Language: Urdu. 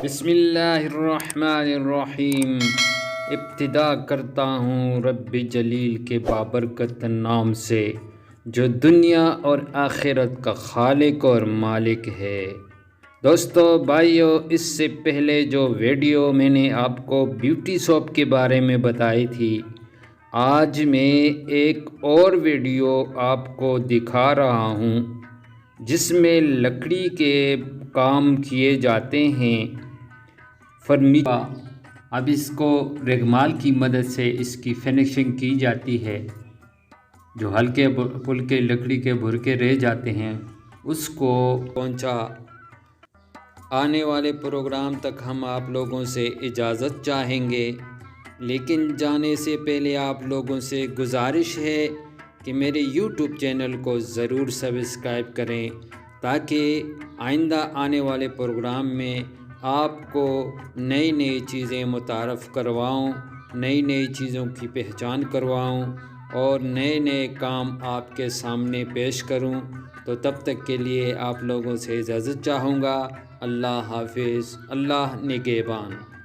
بسم اللہ الرحمن الرحیم۔ ابتدا کرتا ہوں رب جلیل کے بابرکت نام سے، جو دنیا اور آخرت کا خالق اور مالک ہے۔ دوستو بھائیو، اس سے پہلے جو ویڈیو میں نے آپ کو بیوٹی سوپ کے بارے میں بتائی تھی، آج میں ایک اور ویڈیو آپ کو دکھا رہا ہوں جس میں لکڑی کے کام کیے جاتے ہیں، فرنیچر۔ اب اس کو ریگمال کی مدد سے اس کی فنیشنگ کی جاتی ہے۔ جو ہلکے پھلکے لکڑی کے بھرکے رہ جاتے ہیں اس کو پہنچا۔ آنے والے پروگرام تک ہم آپ لوگوں سے اجازت چاہیں گے، لیکن جانے سے پہلے آپ لوگوں سے گزارش ہے کہ میرے یوٹیوب چینل کو ضرور سبسکرائب کریں، تاکہ آئندہ آنے والے پروگرام میں آپ کو نئی نئی چیزیں متعارف کرواؤں، نئی نئی چیزوں کی پہچان کرواؤں اور نئے نئے کام آپ کے سامنے پیش کروں۔ تو تب تک کے لیے آپ لوگوں سے اجازت چاہوں گا۔ اللہ حافظ، اللہ نگہبان۔